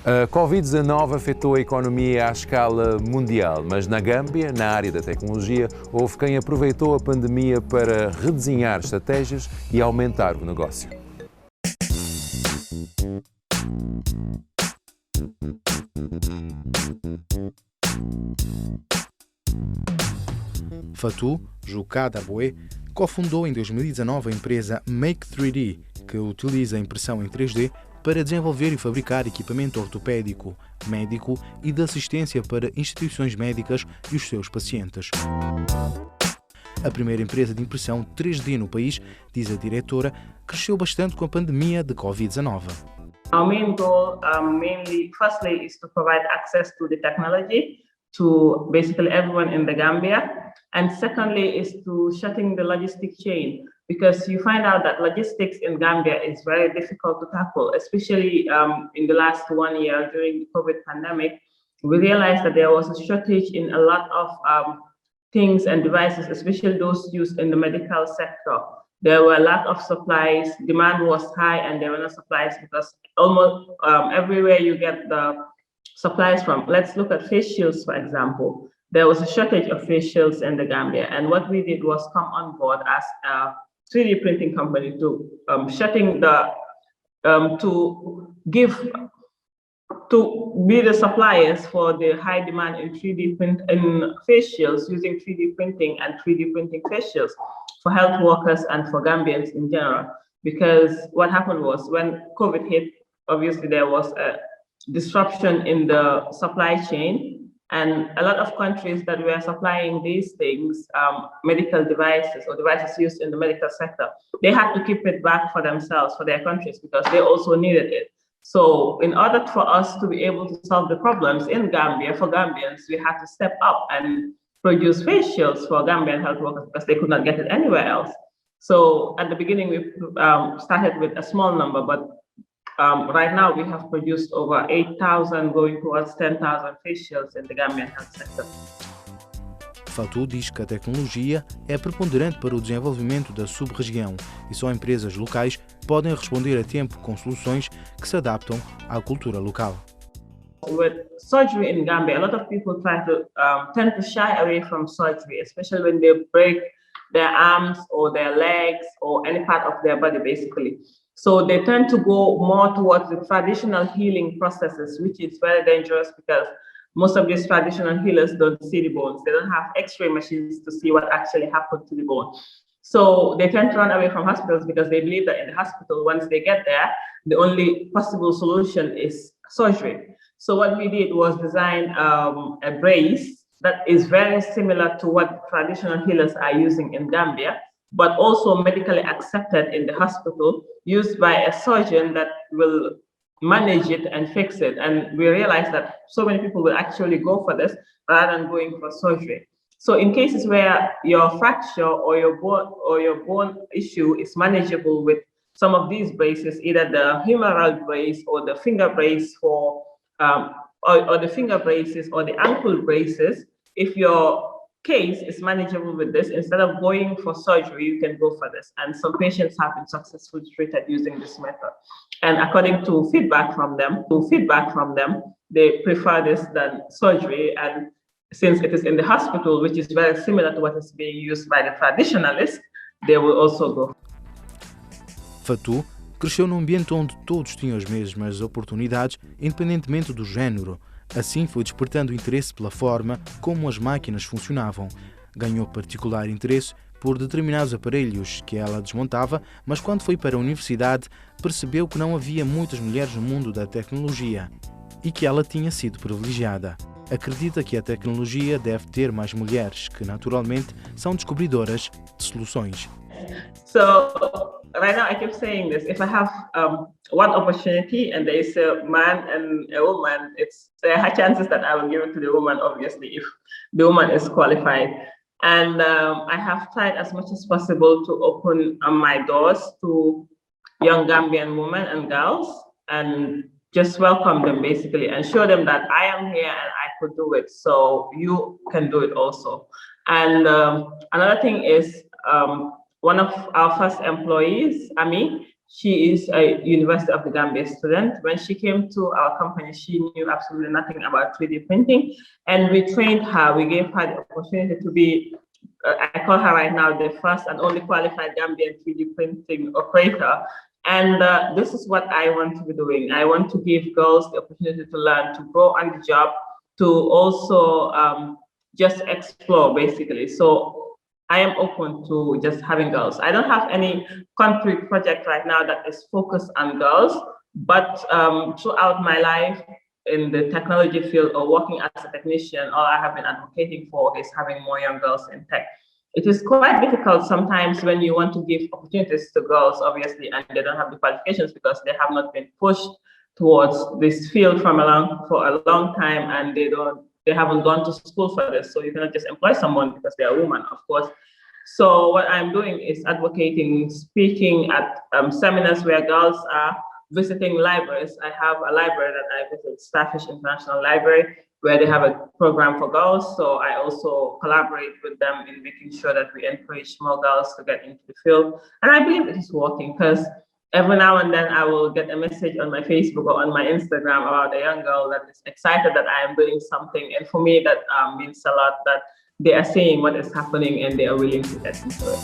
A Covid-19 afetou a economia à escala mundial, mas na Gâmbia, na área da tecnologia, houve quem aproveitou a pandemia para redesenhar estratégias e aumentar o negócio. Fatou, Juka, cofundou em 2019 a empresa Make 3D, que utiliza a impressão em 3D para desenvolver e fabricar equipamento ortopédico, médico e de assistência para instituições médicas e os seus pacientes. A primeira empresa de impressão 3D no país, diz a diretora, cresceu bastante com a pandemia de Covid-19. Our main goal, firstly, is to provide access to the technology to basically everyone in the Gambia. And secondly, is to shutting the logistic chain, because you find out that logistics in Gambia is very difficult to tackle, especially in the last 1 year during the COVID pandemic. We realized that there was a shortage in a lot of things and devices, especially those used in the medical sector. There were a lot of supplies, demand was high, and there were no supplies because almost everywhere you get the supplies from. Let's look at face shields, for example. There was a shortage of face shields in the Gambia, and what we did was come on board as a 3D printing company to be the suppliers for the high demand in 3D print in face shields, using 3D printing and 3D printing face shields for health workers and for Gambians in general. Because what happened was when COVID hit, obviously there was a disruption in the supply chain, and a lot of countries that were supplying these things, medical devices or devices used in the medical sector, they had to keep it back for themselves, for their countries, because they also needed it. So in order for us to be able to solve the problems in Gambia, for Gambians, we had to step up and produce face shields for Gambian health workers because they could not get it anywhere else. So at the beginning, we started with a small number, but right now we have produced over 8,000, going towards 10,000 face shields in the Gambian health sector. Fatou diz que a tecnologia é preponderante para o desenvolvimento da sub-região e só empresas locais podem responder a tempo com soluções que se adaptam à cultura local. With surgery in Gambia, a lot of people tend to shy away from surgery, especially when they break their arms or their legs or any part of their body, basically. So they tend to go more towards the traditional healing processes, which is very dangerous because most of these traditional healers don't see the bones. They don't have X-ray machines to see what actually happened to the bone. So they tend to run away from hospitals because they believe that in the hospital, once they get there, the only possible solution is surgery. So what we did was design a brace that is very similar to what traditional healers are using in Gambia, but also medically accepted in the hospital, used by a surgeon that will manage it and fix it. And we realized that so many people will actually go for this rather than going for surgery. So in cases where your fracture or your bone issue is manageable with some of these braces, either the humeral brace or the finger brace or the finger braces or the ankle braces, if your case is manageable with this, instead of going for surgery, you can go for this. And some patients have been successfully treated using this method. And according to feedback from them, they prefer this than surgery. And since it is in the hospital, which is very similar to what is being used by the traditionalists, they will also go. Fatou cresceu num ambiente onde todos tinham as mesmas oportunidades, independentemente do género. Assim foi despertando interesse pela forma como as máquinas funcionavam. Ganhou particular interesse por determinados aparelhos que ela desmontava, mas quando foi para a universidade percebeu que não havia muitas mulheres no mundo da tecnologia e que ela tinha sido privilegiada. Acredita que a tecnologia deve ter mais mulheres, que naturalmente são descobridoras de soluções. So right now I keep saying this: if I have one opportunity and there is a man and a woman, there are chances that I will give it to the woman, obviously, if the woman is qualified. And I have tried as much as possible to open my doors to young Gambian women and girls and just welcome them basically and show them that I am here and I could do it, so you can do it also. And another thing is one of our first employees, Ami, She is a University of the Gambia student. When she came to our company, she knew absolutely nothing about 3D printing, and we trained her. We gave her the opportunity to be, I call her right now, the first and only qualified Gambian 3D printing operator. And this is what I want to be doing. I want to give girls the opportunity to learn, to grow on the job, to also just explore, basically. So I am open to just having girls. I don't have any concrete project right now that is focused on girls, but throughout my life in the technology field or working as a technician, all I have been advocating for is having more young girls in tech. It is quite difficult sometimes when you want to give opportunities to girls, obviously, and they don't have the qualifications because they have not been pushed towards this field for a long time, and they haven't gone to school for this. So you cannot just employ someone because they're a woman, of course. So what I'm doing is advocating, speaking at seminars where girls are, visiting libraries. I have a library that I visit, Starfish International Library, where they have a program for girls. So I also collaborate with them in making sure that we encourage more girls to get into the field. And I believe it is working because every now and then I will get a message on my Facebook or on my Instagram about a young girl that is excited that I am doing something. And for me, that means a lot, that they are seeing what is happening and they are willing to get into it.